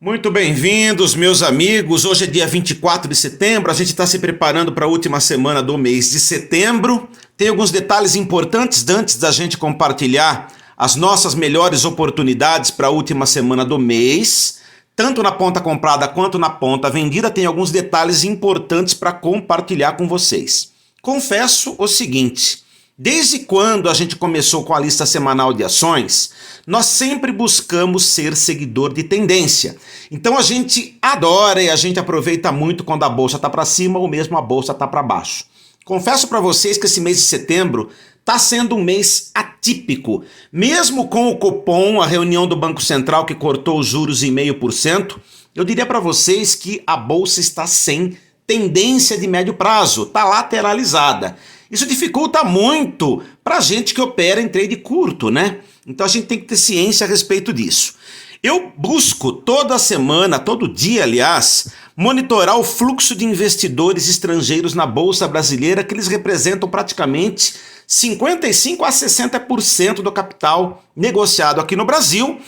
Muito bem-vindos, meus amigos. Hoje é dia 24 de setembro, a gente está se preparando para a última semana do mês de setembro. Tem alguns detalhes importantes antes da gente compartilhar as nossas melhores oportunidades para a última semana do mês. Tanto na ponta comprada quanto na ponta vendida, tem alguns detalhes importantes para compartilhar com vocês. Confesso o seguinte: desde quando a gente começou com a lista semanal de ações, nós sempre buscamos ser seguidor de tendência. Então a gente adora e a gente aproveita muito quando a bolsa está para cima ou mesmo a bolsa está para baixo. Confesso para vocês que esse mês de setembro está sendo um mês atípico. Mesmo com o Copom, a reunião do Banco Central que cortou os juros em 0,5%, eu diria para vocês que a bolsa está sem tendência de médio prazo, está lateralizada. Isso dificulta muito para a gente que opera em trade curto, né? Então a gente tem que ter ciência a respeito disso. Eu busco toda semana, todo dia, aliás, monitorar o fluxo de investidores estrangeiros na Bolsa Brasileira, que eles representam praticamente 55% a 60% do capital negociado aqui no Brasil.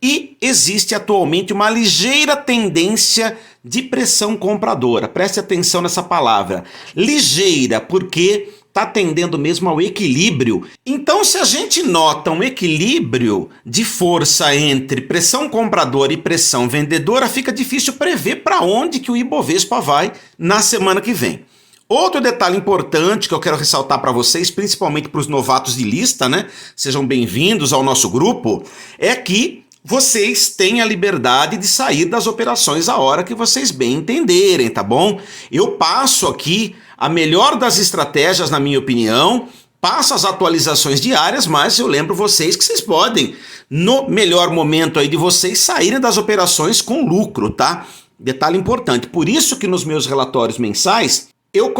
E existe atualmente uma ligeira tendência de pressão compradora. Preste atenção nessa palavra. Ligeira, porque está tendendo mesmo ao equilíbrio. Então, se a gente nota um equilíbrio de força entre pressão compradora e pressão vendedora, fica difícil prever para onde que o Ibovespa vai na semana que vem. Outro detalhe importante que eu quero ressaltar para vocês, principalmente para os novatos de lista, né? Sejam bem-vindos ao nosso grupo, é que vocês têm a liberdade de sair das operações a hora que vocês bem entenderem, tá bom? Eu passo aqui a melhor das estratégias, na minha opinião, passo as atualizações diárias, mas eu lembro vocês que vocês podem, no melhor momento aí de vocês, saírem das operações com lucro, tá? Detalhe importante, por isso que nos meus relatórios mensais, eu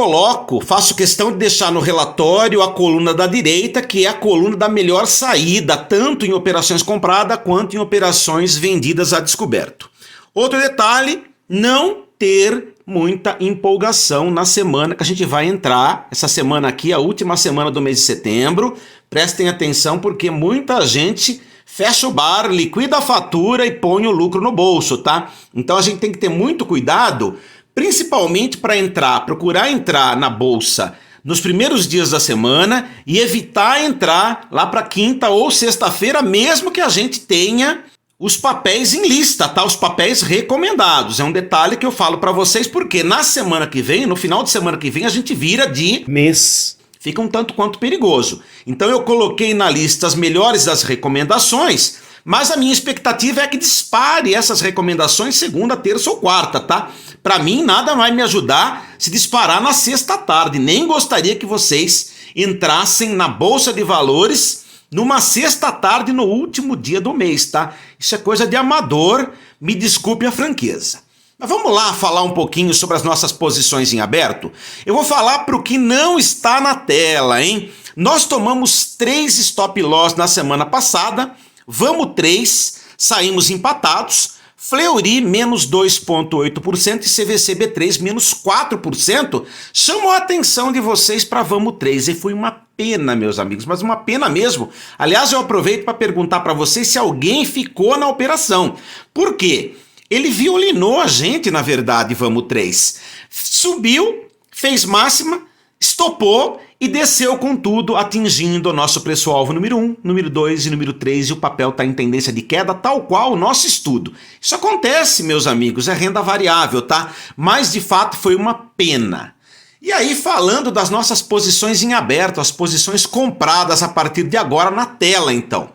faço questão de deixar no relatório a coluna da direita, que é a coluna da melhor saída, tanto em operações compradas quanto em operações vendidas a descoberto. Outro detalhe, não ter muita empolgação na semana que a gente vai entrar. Essa semana aqui, a última semana do mês de setembro. Prestem atenção porque muita gente fecha o bar, liquida a fatura e põe o lucro no bolso, tá? Então a gente tem que ter muito cuidado, principalmente para procurar entrar na bolsa nos primeiros dias da semana e evitar entrar lá para quinta ou sexta-feira, mesmo que a gente tenha os papéis em lista, tá? Os papéis recomendados. É um detalhe que eu falo para vocês porque na semana que vem, no final de semana que vem, a gente vira de mês. Fica um tanto quanto perigoso. Então eu coloquei na lista as melhores das recomendações, mas a minha expectativa é que dispare essas recomendações segunda, terça ou quarta, tá? Para mim, nada vai me ajudar se disparar na sexta tarde. Nem gostaria que vocês entrassem na Bolsa de Valores numa sexta tarde no último dia do mês, tá? Isso é coisa de amador, me desculpe a franqueza. Mas vamos lá falar um pouquinho sobre as nossas posições em aberto? Eu vou falar para o que não está na tela, hein? Nós tomamos 3 stop loss na semana passada, Vamos 3, saímos empatados, Fleury menos 2,8% e CVC B3 menos 4%. Chamou a atenção de vocês para Vamos 3 e foi uma pena, meus amigos, mas uma pena mesmo. Aliás, eu aproveito para perguntar para vocês se alguém ficou na operação. Por quê? Ele violinou a gente, na verdade, Vamos 3. Subiu, fez máxima, estopou e desceu com tudo, atingindo o nosso preço-alvo número 1, número 2 e número 3, e o papel está em tendência de queda, tal qual o nosso estudo. Isso acontece, meus amigos, é renda variável, tá? Mas, de fato, foi uma pena. E aí, falando das nossas posições em aberto, as posições compradas a partir de agora na tela, então.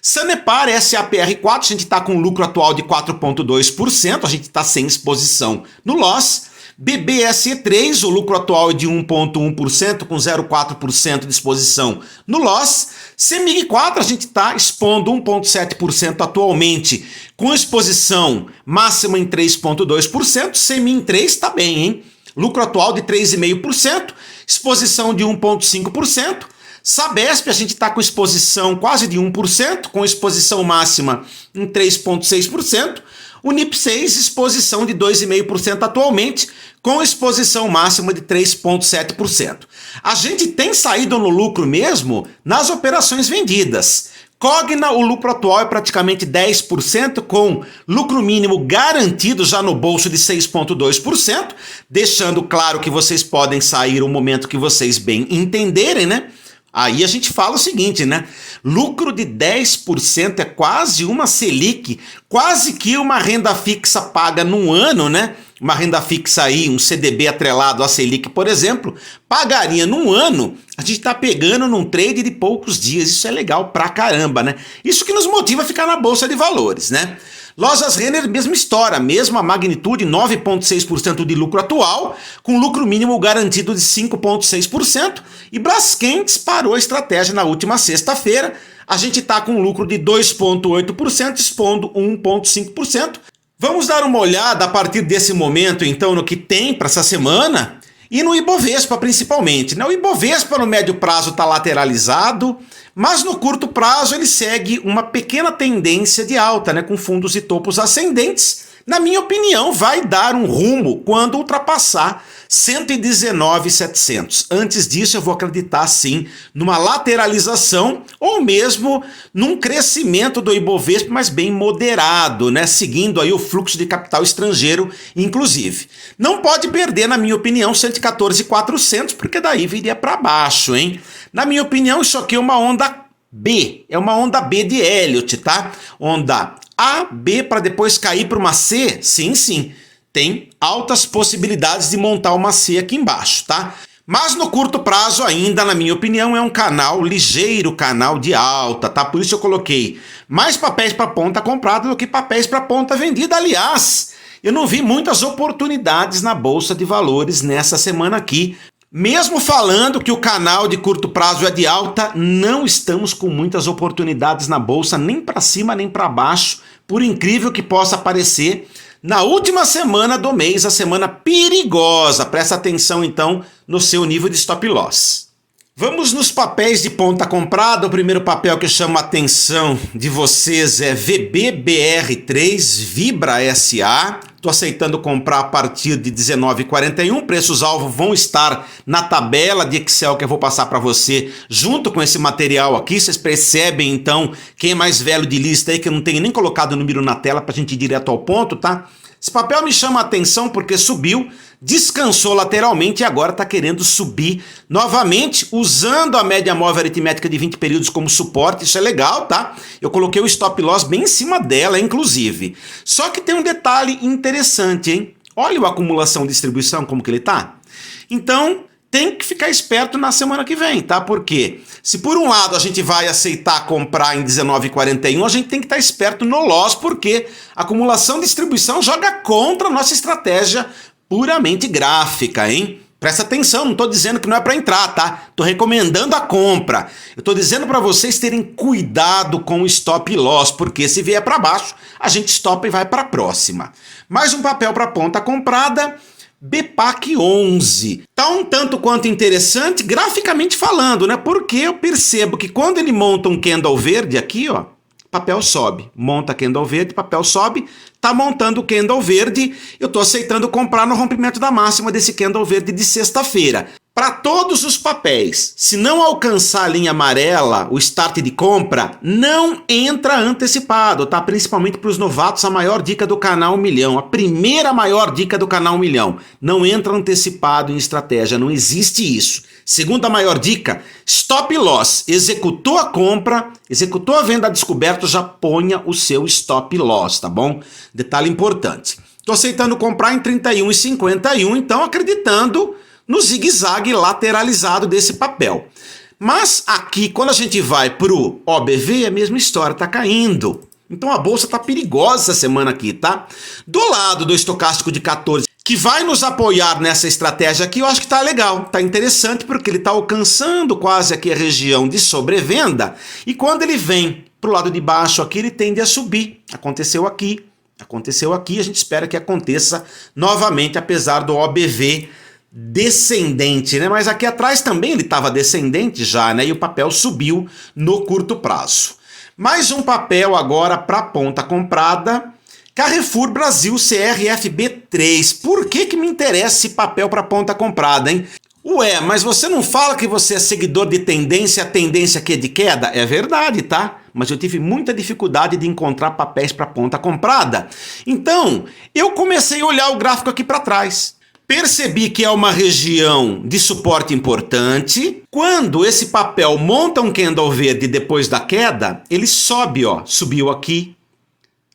Sanepar SAPR4, a gente está com um lucro atual de 4,2%, a gente está sem exposição no loss. BBSE3, o lucro atual é de 1,1%, com 0,4% de exposição no loss. CEMIG 4, a gente está expondo 1,7% atualmente, com exposição máxima em 3,2%. CEMIG 3 está bem, hein? Lucro atual de 3,5%, exposição de 1,5%. Sabesp, a gente está com exposição quase de 1%, com exposição máxima em 3,6%. Unip 6, exposição de 2,5% atualmente, com exposição máxima de 3,7%. A gente tem saído no lucro mesmo nas operações vendidas. Cogna, o lucro atual é praticamente 10%, com lucro mínimo garantido já no bolso de 6,2%, deixando claro que vocês podem sair o momento que vocês bem entenderem, né? Aí a gente fala o seguinte, né? Lucro de 10% é quase uma Selic, quase que uma renda fixa paga num ano, né? Uma renda fixa aí, um CDB atrelado à Selic, por exemplo, pagaria num ano, a gente tá pegando num trade de poucos dias. Isso é legal pra caramba, né? Isso que nos motiva a ficar na Bolsa de Valores, né? Lojas Renner, mesma história, mesma magnitude, 9,6% de lucro atual, com lucro mínimo garantido de 5,6%. E Braskem parou a estratégia na última sexta-feira. A gente está com lucro de 2,8%, expondo 1,5%. Vamos dar uma olhada a partir desse momento, então, no que tem para essa semana e no Ibovespa, principalmente, né? O Ibovespa, no médio prazo, está lateralizado, mas no curto prazo ele segue uma pequena tendência de alta, né? Com fundos e topos ascendentes. Na minha opinião, vai dar um rumo quando ultrapassar 119.700. Antes disso, eu vou acreditar sim numa lateralização ou mesmo num crescimento do Ibovespa, mas bem moderado, né? Seguindo aí o fluxo de capital estrangeiro, inclusive. Não pode perder, na minha opinião, 114.400, porque daí viria para baixo, hein? Na minha opinião, isso aqui é uma onda B, é uma onda B de Elliott, tá? Onda A, B, para depois cair para uma C, sim, tem altas possibilidades de montar uma C aqui embaixo, tá? Mas no curto prazo ainda, na minha opinião, é um canal ligeiro, canal de alta, tá? Por isso eu coloquei mais papéis para ponta comprada do que papéis para ponta vendida. Aliás, eu não vi muitas oportunidades na Bolsa de Valores nessa semana aqui. Mesmo falando que o canal de curto prazo é de alta, não estamos com muitas oportunidades na Bolsa, nem para cima nem para baixo, por incrível que possa parecer. Na última semana do mês, a semana perigosa, presta atenção então no seu nível de stop loss. Vamos nos papéis de ponta comprada. O primeiro papel que chama a atenção de vocês é VBBR3, Vibra SA. Estou aceitando comprar a partir de R$19,41. Preços-alvo vão estar na tabela de Excel que eu vou passar para você junto com esse material aqui. Vocês percebem, então, quem é mais velho de lista aí, que eu não tenho nem colocado o número na tela para a gente ir direto ao ponto, tá? Esse papel me chama a atenção porque subiu, descansou lateralmente e agora está querendo subir novamente, usando a média móvel aritmética de 20 períodos como suporte. Isso é legal, tá? Eu coloquei o stop loss bem em cima dela, inclusive. Só que tem um detalhe interessante, hein? Olha a acumulação e distribuição, como que ele tá. Então, tem que ficar esperto na semana que vem, tá? Porque se por um lado a gente vai aceitar comprar em R$19,41, a gente tem que estar esperto no loss, porque acumulação e distribuição joga contra a nossa estratégia puramente gráfica, hein? Presta atenção, não estou dizendo que não é para entrar, tá? Estou recomendando a compra. Eu estou dizendo para vocês terem cuidado com o stop loss, porque se vier para baixo, a gente stopa e vai para a próxima. Mais um papel para ponta comprada. BPAC 11. Tá um tanto quanto interessante graficamente falando, né? Porque eu percebo que quando ele monta um candle verde aqui, ó, papel sobe. Monta candle verde, papel sobe. Tá montando o candle verde. Eu tô aceitando comprar no rompimento da máxima desse candle verde de sexta-feira. Para todos os papéis, se não alcançar a linha amarela, o start de compra, não entra antecipado, tá? Principalmente para os novatos, a maior dica do canal 1 milhão, a primeira maior dica do canal 1 milhão. Não entra antecipado em estratégia, não existe isso. Segunda maior dica, stop loss. Executou a compra, executou a venda a descoberto, já ponha o seu stop loss, tá bom? Detalhe importante. Tô aceitando comprar em 31,51, então acreditando no zigue-zague lateralizado desse papel. Mas aqui, quando a gente vai para o OBV, é a mesma história, tá caindo. Então a bolsa tá perigosa essa semana aqui, tá? Do lado do estocástico de 14, que vai nos apoiar nessa estratégia aqui, eu acho que tá legal, tá interessante, porque ele tá alcançando quase aqui a região de sobrevenda, e quando ele vem pro lado de baixo aqui, ele tende a subir. Aconteceu aqui, a gente espera que aconteça novamente, apesar do OBV descendente, né? Mas aqui atrás também ele estava descendente já, né? E o papel subiu no curto prazo. Mais um papel agora para ponta comprada, Carrefour Brasil CRFB3. Por que me interessa esse papel para ponta comprada, hein? Ué, mas você não fala que você é seguidor de tendência, a tendência aqui é de queda? É verdade, tá? mas eu tive muita dificuldade de encontrar papéis para ponta comprada. Então, eu comecei a olhar o gráfico aqui para trás. Percebi que é uma região de suporte importante. Quando esse papel monta um candle verde depois da queda, ele sobe, ó, subiu aqui,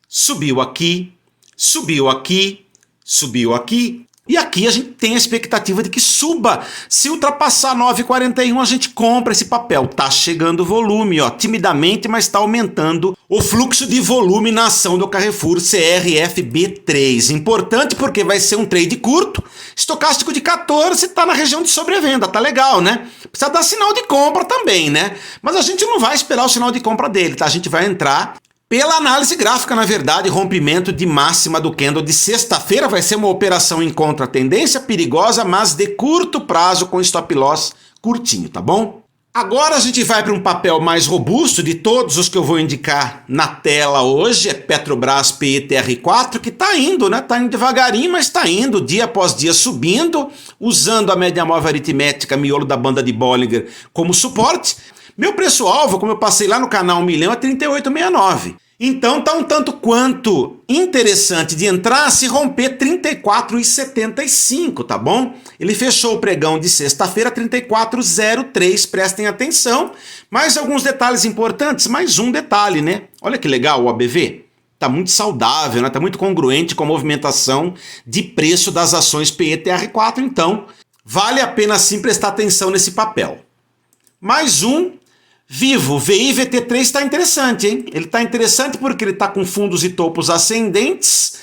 subiu aqui, subiu aqui, subiu aqui. E aqui a gente tem a expectativa de que suba. Se ultrapassar 9,41, a gente compra esse papel. Tá chegando volume, ó, timidamente, mas está aumentando o fluxo de volume na ação do Carrefour CRFB3. Importante porque vai ser um trade curto. Estocástico de 14 está na região de sobrevenda, tá legal, né? Precisa dar sinal de compra também, né? Mas a gente não vai esperar o sinal de compra dele, tá? A gente vai entrar pela análise gráfica, na verdade, rompimento de máxima do candle de sexta-feira. Vai ser uma operação em contra-tendência, perigosa, mas de curto prazo, com stop loss curtinho, tá bom? Agora a gente vai para um papel mais robusto de todos os que eu vou indicar na tela hoje. É Petrobras PETR4, que tá indo, né? Tá indo devagarinho, mas tá indo dia após dia subindo, usando a média móvel aritmética miolo da banda de Bollinger como suporte. Meu preço-alvo, como eu passei lá no canal 1 milhão, é 38,69. Então tá um tanto quanto interessante de entrar se romper 34,75, tá bom? Ele fechou o pregão de sexta-feira 34,03, prestem atenção. Mais alguns detalhes importantes, mais um detalhe, né? Olha que legal o ABV. Tá muito saudável, né? Tá muito congruente com a movimentação de preço das ações PETR4, então vale a pena sim prestar atenção nesse papel. Mais um. Vivo, VIVT3 está interessante, hein? Ele está interessante porque ele está com fundos e topos ascendentes.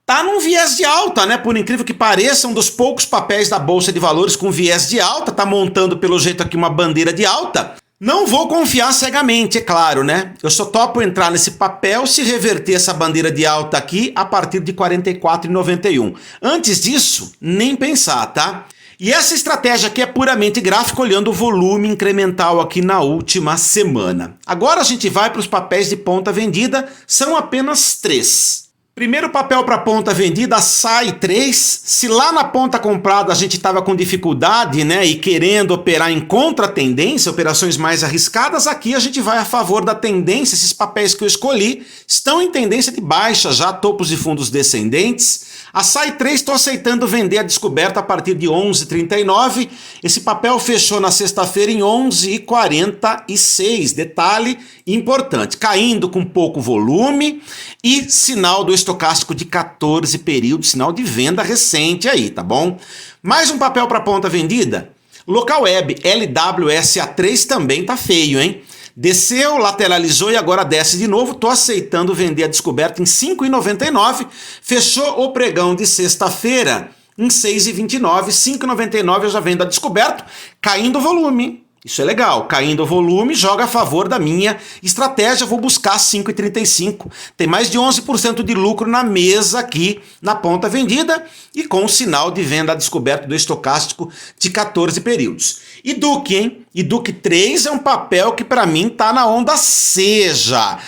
Tá num viés de alta, né? Por incrível que pareça, um dos poucos papéis da Bolsa de Valores com viés de alta. Tá montando pelo jeito aqui uma bandeira de alta. Não vou confiar cegamente, é claro, né? Eu só topo entrar nesse papel se reverter essa bandeira de alta aqui a partir de 44,91. Antes disso, nem pensar, tá? E essa estratégia aqui é puramente gráfica, olhando o volume incremental aqui na última semana. Agora a gente vai para os papéis de ponta vendida, são apenas 3. Primeiro papel para ponta vendida, SAI 3. Se lá na ponta comprada a gente estava com dificuldade, né, e querendo operar em contra-tendência, operações mais arriscadas, aqui a gente vai a favor da tendência. Esses papéis que eu escolhi estão em tendência de baixa já, topos e fundos descendentes. A SAI 3 estou aceitando vender a descoberta a partir de 11,39. Esse papel fechou na sexta-feira em 11,46. Detalhe importante, caindo com pouco volume e sinal do estocástico de 14 períodos, sinal de venda recente aí, tá bom? Mais um papel para ponta vendida. Local Web LWSA3 também tá feio, hein? Desceu, lateralizou e agora desce de novo. Tô aceitando vender a descoberta em 5,99. Fechou o pregão de sexta-feira em 6,29. 5,99 eu já vendo a descoberto, caindo o volume. Isso é legal, caindo o volume, joga a favor da minha estratégia, vou buscar 5,35. Tem mais de 11% de lucro na mesa aqui, na ponta vendida, e com o sinal de venda descoberto do estocástico de 14 períodos. E Duque, hein? E Duque 3 é um papel que para mim tá na onda C já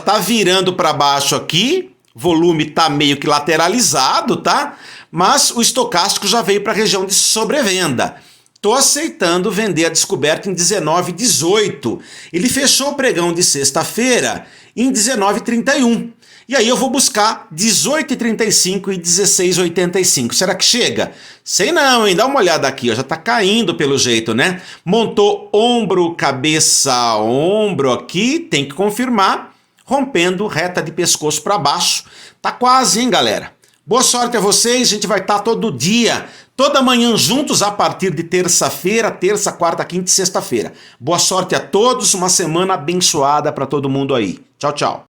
tá virando para baixo aqui, volume tá meio que lateralizado, tá? Mas o estocástico já veio para a região de sobrevenda. Tô aceitando vender a descoberta em 19,18. Ele fechou o pregão de sexta-feira em 19,31. E aí eu vou buscar 18,35 e 16,85. Será que chega? Sei não, hein? Dá uma olhada aqui, ó. Já tá caindo pelo jeito, né? Montou ombro, cabeça, ombro aqui. Tem que confirmar. Rompendo reta de pescoço para baixo. Tá quase, hein, galera? Boa sorte a vocês. A gente vai estar todo dia, toda manhã juntos a partir de terça-feira, terça, quarta, quinta e sexta-feira. Boa sorte a todos, uma semana abençoada para todo mundo aí. Tchau, tchau.